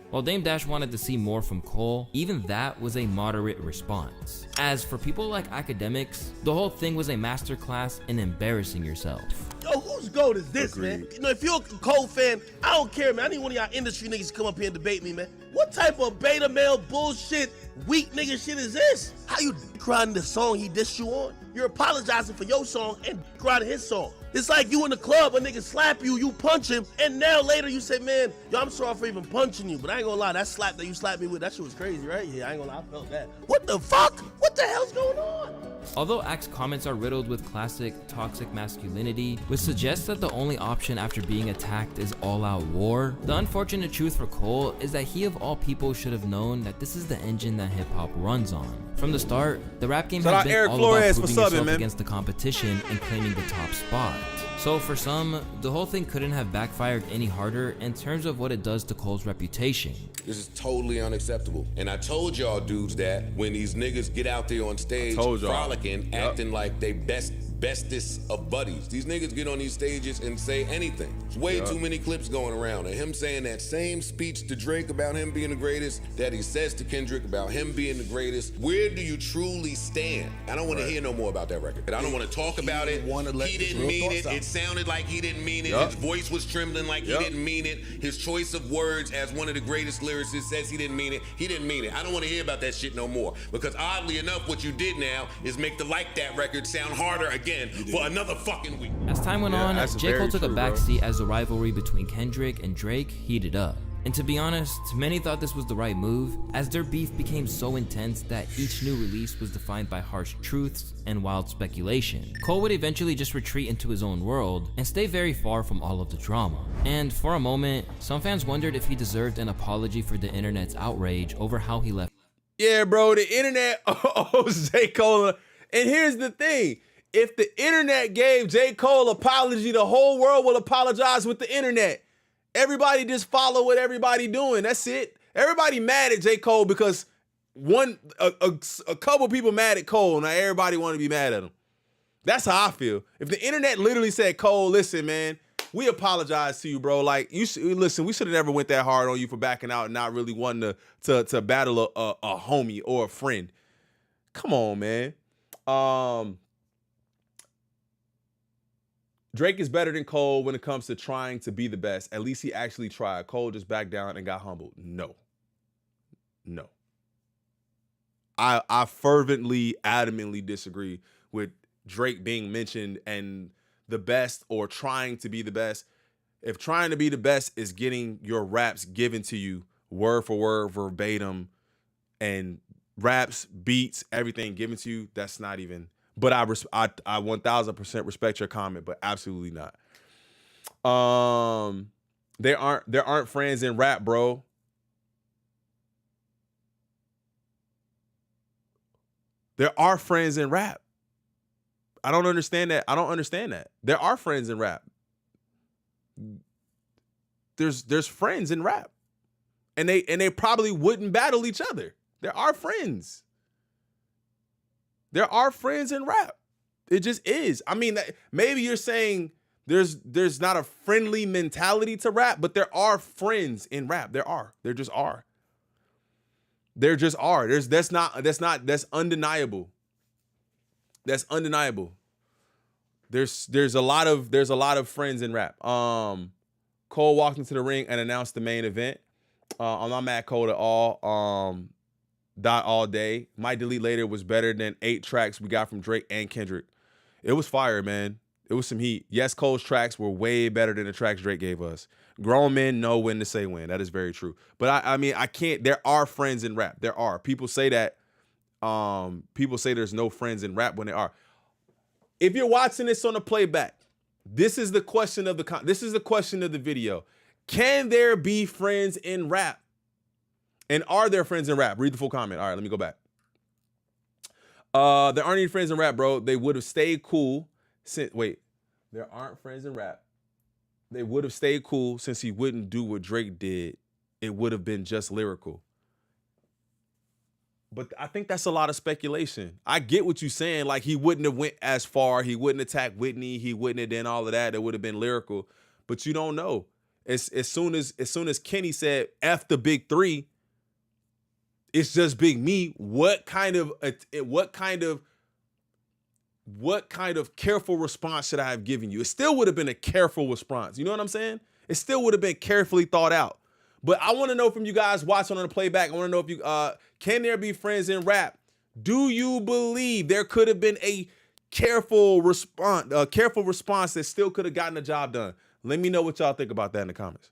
While Dame Dash wanted to see more from Cole, even that was a moderate response. As for people like academics, the whole thing was a masterclass in embarrassing yourself. Yo, whose goat is this, man? You know, if you're a Cole fan, I don't care, man. I need one of y'all industry niggas to come up here and debate me, man. What type of beta male bullshit, weak nigga shit is this? How you crying the song he dissed you on? You're apologizing for your song and crying his song. It's like you in the club, a nigga slap you, you punch him, and now later you say, man, yo, I'm sorry for even punching you, but I ain't gonna lie, that slap that you slapped me with, that shit was crazy, right? Yeah, I ain't gonna lie, I felt that. What the fuck? What the hell's going on? Although Axe comments are riddled with classic toxic masculinity, which suggests that the only option after being attacked is all-out war, the unfortunate truth for Cole is that he of all people should have known that this is the engine that hip-hop runs on. From the start, the rap game has been all about proving yourself against the competition and claiming the top spot. So for some, the whole thing couldn't have backfired any harder in terms of what it does to Cole's reputation. This is totally unacceptable. And I told y'all dudes that when these niggas get out there on stage frolicking, acting like they bestest of buddies. These niggas get on these stages and say anything. There's way too many clips going around of him saying that same speech to Drake about him being the greatest that he says to Kendrick about him being the greatest. Where do you truly stand? I don't want to hear no more about that record. I don't want to talk about it. He didn't mean it. It sounded like he didn't mean it. His voice was trembling like he didn't mean it. His choice of words as one of the greatest lyricists says he didn't mean it. He didn't mean it. I don't want to hear about that shit no more. Because oddly enough, what you did now is make the Like That record sound harder again for another fucking week. As time went on, J. Cole took a backseat as the rivalry between Kendrick and Drake heated up. And to be honest, many thought this was the right move, as their beef became so intense that each new release was defined by harsh truths and wild speculation. Cole would eventually just retreat into his own world and stay very far from all of the drama. And for a moment, some fans wondered if he deserved an apology for the internet's outrage over how he left. Yeah, bro, the internet owes J. Cole. And here's the thing. If the internet gave J. Cole an apology, the whole world will apologize with the internet. Everybody just follow what everybody doing. That's it. Everybody mad at J. Cole because a couple people mad at Cole. Now everybody want to be mad at him. That's how I feel. If the internet literally said, Cole, listen, man, we apologize to you, bro. Like, listen, we should have never went that hard on you for backing out and not really wanting to battle a homie or a friend. Come on, man. Drake is better than Cole when it comes to trying to be the best. At least he actually tried. Cole just backed down and got humbled. No. I fervently, adamantly disagree with Drake being mentioned and the best or trying to be the best. If trying to be the best is getting your raps given to you word for word, verbatim, and raps, beats, everything given to you, that's not even... But I 1000% respect your comment, but absolutely not. There aren't friends in rap, bro. There are friends in rap. I don't understand that. There are friends in rap. There's friends in rap. And they probably wouldn't battle each other. There are friends. There are friends in rap. It just is. I mean, maybe you're saying there's not a friendly mentality to rap, but there are friends in rap. There are. There just are. There just are. That's undeniable. That's undeniable. There's a lot of friends in rap. Cole walked into the ring and announced the main event. I'm not mad at Cole at all. Dot all day. My Delete Later was better than 8 tracks we got from Drake and Kendrick. It was fire, man. It was some heat. Yes, Cole's tracks were way better than the tracks Drake gave us. Grown men know when to say when. That is very true. But I mean, I can't. There are friends in rap. There are. People say that. People say there's no friends in rap when there are. If you're watching this on the playback, this is the question of the video. Can there be friends in rap? And are there friends in rap? Read the full comment. All right, let me go back. There aren't any friends in rap, bro. They would have stayed cool since. Wait, there aren't friends in rap. They would have stayed cool since he wouldn't do what Drake did. It would have been just lyrical. But I think that's a lot of speculation. I get what you're saying. Like, he wouldn't have went as far. He wouldn't attack Whitney. He wouldn't have done all of that. It would have been lyrical. But you don't know. As soon as Kenny said F the big three, it's just Big Me. What kind of careful response should I have given you? It still would have been a careful response. You know what I'm saying? It still would have been carefully thought out. But I want to know from you guys watching on the playback. I want to know if you can there be friends in rap? Do you believe there could have been a careful response that still could have gotten the job done? Let me know what y'all think about that in the comments.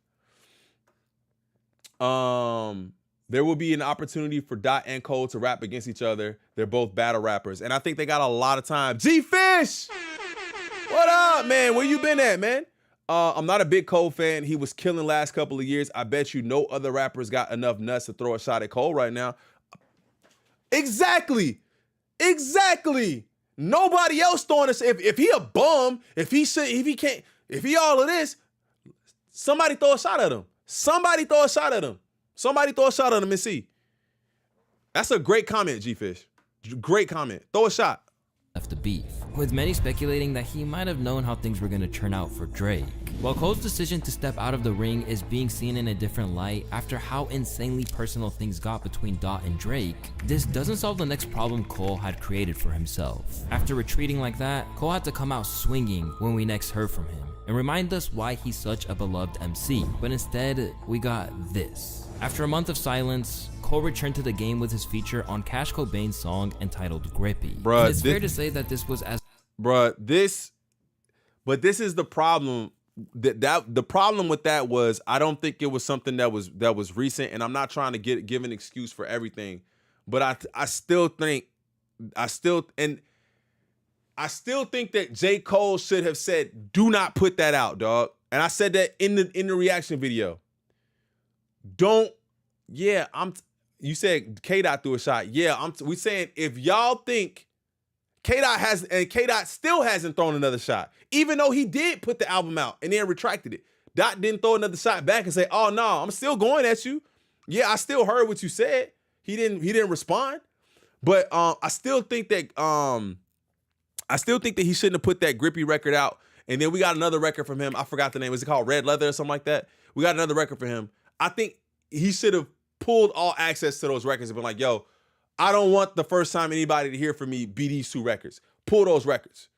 There will be an opportunity for Dot and Cole to rap against each other. They're both battle rappers, and I think they got a lot of time. G-Fish! What up, man? Where you been at, man? I'm not a big Cole fan. He was killing last couple of years. I bet you no other rappers got enough nuts to throw a shot at Cole right now. Exactly. Nobody else throwing us. If he a bum, if he all of this, somebody throw a shot at him. Somebody throw a shot at him and see. That's a great comment, G-Fish. Great comment. Throw a shot. Left the beef, with many speculating that he might have known how things were going to turn out for Drake. While Cole's decision to step out of the ring is being seen in a different light after how insanely personal things got between Dot and Drake, this doesn't solve the next problem Cole had created for himself. After retreating like that, Cole had to come out swinging when we next heard from him and remind us why he's such a beloved MC, but instead we got this. After a month of silence, Cole returned to the game with his feature on Cash Cobain's song entitled Grippy. Bruh, it's fair to say that this was as... Bruh, this is the problem. The problem with that was I don't think it was something that was recent, and I'm not trying to give an excuse for everything, but I still think that J. Cole should have said, do not put that out, dog. And I said that in the reaction video. You said K-Dot threw a shot. Yeah, we saying if y'all think K-Dot still hasn't thrown another shot, even though he did put the album out and then retracted it. Dot didn't throw another shot back and say, oh no, I'm still going at you. Yeah, I still heard what you said. He didn't respond. But I still think that he shouldn't have put that Grippy record out. And then we got another record from him. I forgot the name. Was it called Red Leather or something like that? We got another record for him. I think he should have pulled all access to those records and been like, yo, I don't want the first time anybody to hear from me be these 2 records. Pull those records.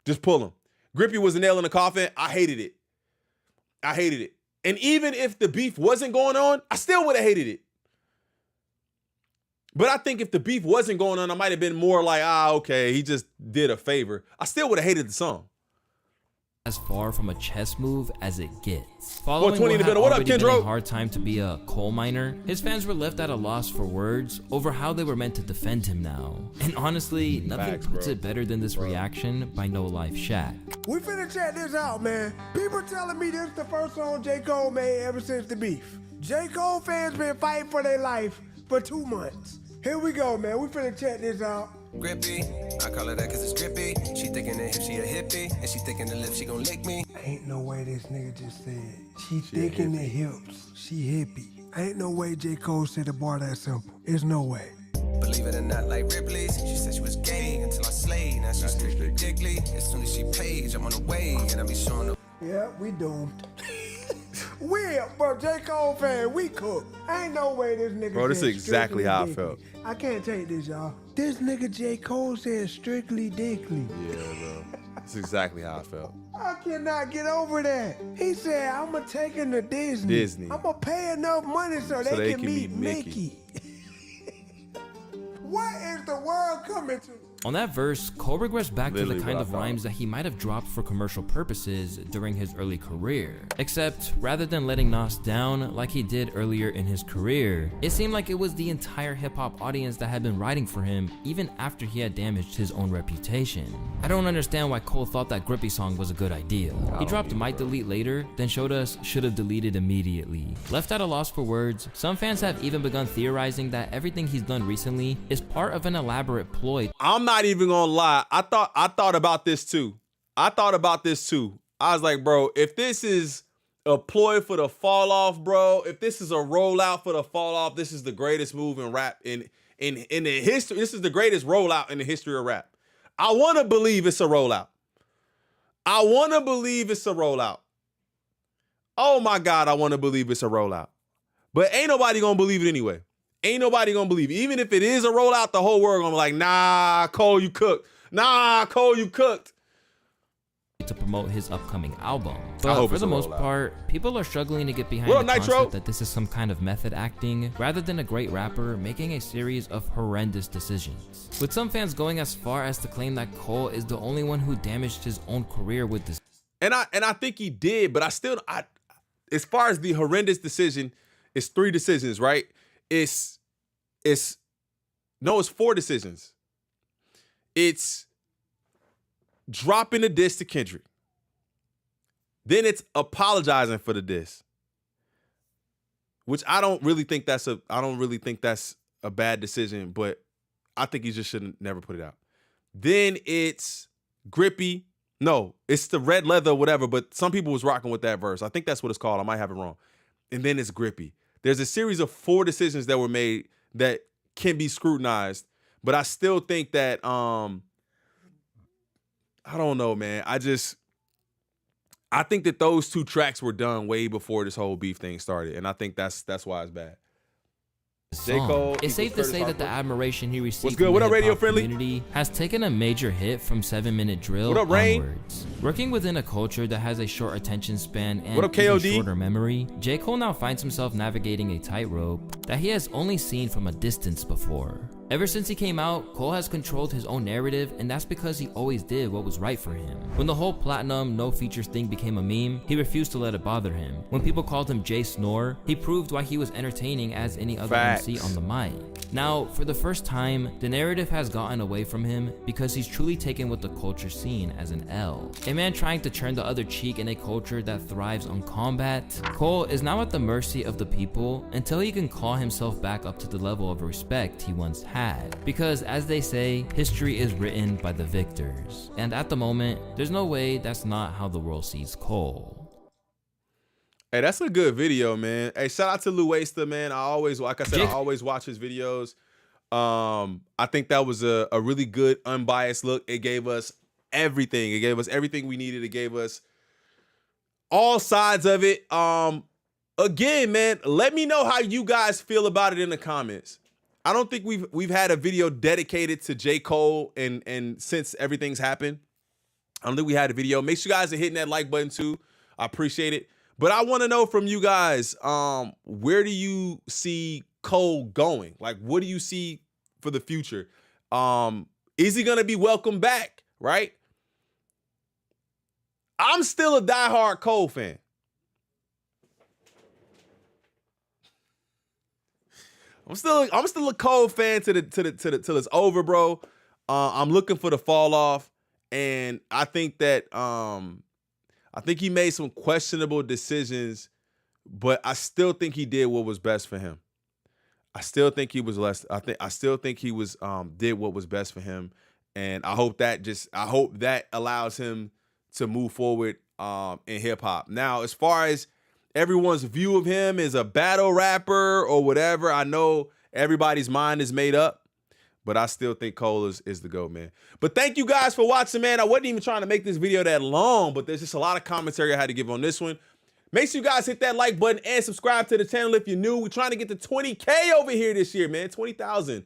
Just pull them. Grippy was a nail in the coffin. I hated it. And even if the beef wasn't going on, I still would have hated it. But I think if the beef wasn't going on, I might have been more like, okay, he just did a favor. I still would have hated the song. As far from a chess move as it gets. Following 420 in the middle. What up, been Kendrick? a hard time to be a coal miner, his fans were left at a loss for words over how they were meant to defend him now. And honestly, nothing puts it better than this reaction by No Life Shaq. We finna check this out, man. People telling me this is the first song J. Cole made ever since the beef. J. Cole fans been fighting for their life for 2 months. Here we go, man. We finna check this out. Grippy, I call her that cause it's grippy. She thinking that if she a hippie, and she thinking the lips, she gon' lick me. Ain't no way this nigga just said, she thick in the hips, she hippie. Ain't no way J. Cole said the bar that simple. It's no way. But believe it or not, like Ripley's. She said she was gay until I slayed. Now she's strictly dickly. As soon as she pays, I'm on the way, and I be showing up. Yeah, we doomed. Bro, J. Cole fan, we cooked. Ain't no way this nigga. Bro, this is exactly how I dickly. felt. I can't take this, y'all. This nigga J. Cole said strictly dickly. Yeah, bro. That's exactly how I felt. I cannot get over that. He said, I'm gonna take him to Disney. I'm gonna pay enough money so they can meet Mickey. What is the world coming to? On that verse, Cole regrets back to the Literally kind what of I thought. rhymes that he might have dropped for commercial purposes during his early career. Except, rather than letting Nas down like he did earlier in his career, it seemed like it was the entire hip-hop audience that had been riding for him even after he had damaged his own reputation. I don't understand why Cole thought that Grippy song was a good idea. He dropped Might Delete later, then showed us should have deleted immediately. Left at a loss for words, some fans have even begun theorizing that everything he's done recently is part of an elaborate ploy. I'm not even gonna lie. I thought about this too. I was like, bro, if this is a ploy for the fall off, bro, if this is a rollout for the fall off, this is the greatest move in rap in the history. This is the greatest rollout in the history of rap. I want to believe it's a rollout. Oh my God, I want to believe it's a rollout. But ain't nobody gonna believe it anyway. Ain't nobody gonna believe it. Even if it is a rollout, the whole world gonna be like, nah, Cole, you cooked. To promote his upcoming album. But for the most part, people are struggling to get behind the concept that this is some kind of method acting, rather than a great rapper making a series of horrendous decisions. With some fans going as far as to claim that Cole is the only one who damaged his own career with this. And I think he did, but as far as the horrendous decision, it's 3 decisions, right? It's 4 decisions. It's dropping a diss to Kendrick. Then it's apologizing for the diss. Which I don't really think that's a bad decision, but I think he just should never put it out. Then it's Grippy. No, it's the red leather, whatever, but some people was rocking with that verse. I think that's what it's called. I might have it wrong. And then it's Grippy. There's a series of 4 decisions that were made that can be scrutinized, but I still think that I don't know, man. I think that those 2 tracks were done way before this whole beef thing started, and I think that's why it's bad. J. Cole, it's safe to say that the admiration he received What's good? from What the up, Radio hip-hop Friendly? community has taken a major hit from 7-Minute Drill What up, Rain? onwards. Working within a culture that has a short attention span and What up, even KOD? shorter memory, J. Cole now finds himself navigating a tightrope that he has only seen from a distance before. Ever since he came out, Cole has controlled his own narrative, and that's because he always did what was right for him. When the whole platinum, no features thing became a meme, he refused to let it bother him. When people called him Jay Snore, he proved why he was entertaining as any other MC on the mic. Now, for the first time, the narrative has gotten away from him because he's truly taken what the culture seen as an L. A man trying to turn the other cheek in a culture that thrives on combat, Cole is now at the mercy of the people until he can claw himself back up to the level of respect he once had. Because as they say, history is written by the victors. And at the moment, there's no way that's not how the world sees Cole. Hey, that's a good video, man. Hey, shout out to LouIsta, man. I always watch his videos. I think that was a really good, unbiased look. It gave us everything. It gave us everything we needed. It gave us all sides of it. Again, man, let me know how you guys feel about it in the comments. I don't think we've had a video dedicated to J. Cole and since everything's happened. I don't think we had a video. Make sure you guys are hitting that like button too. I appreciate it. But I want to know from you guys, where do you see Cole going? Like, what do you see for the future? Is he going to be welcomed back, right? I'm still a diehard Cole fan. I'm still a Cole fan till it's over, bro. I'm looking for the fall off, and I think that I think he made some questionable decisions, but I still think he did what was best for him. I still think he was did what was best for him, and I hope that allows him to move forward in hip hop. Now, as far as everyone's view of him as a battle rapper or whatever, I know everybody's mind is made up. But I still think Cole is the GOAT, man. But thank you guys for watching, man. I wasn't even trying to make this video that long, but there's just a lot of commentary I had to give on this one. Make sure you guys hit that like button and subscribe to the channel if you're new. We're trying to get to 20K over here this year, man. 20,000.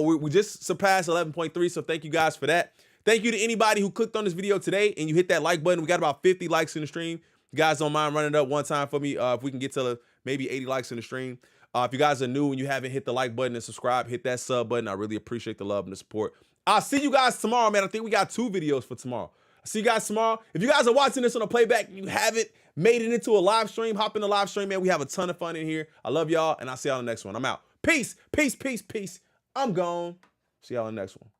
We just surpassed 11.3, so thank you guys for that. Thank you to anybody who clicked on this video today and you hit that like button. We got about 50 likes in the stream. You guys don't mind running it up one time for me if we can get to maybe 80 likes in the stream. If you guys are new and you haven't hit the like button and subscribe, hit that sub button. I really appreciate the love and the support. I'll see you guys tomorrow, man. I think we got 2 videos for tomorrow. I'll see you guys tomorrow. If you guys are watching this on a playback and you haven't made it into a live stream, hop in the live stream, man. We have a ton of fun in here. I love y'all, and I'll see y'all on the next one. I'm out. Peace, peace, peace, peace. I'm gone. See y'all on the next one.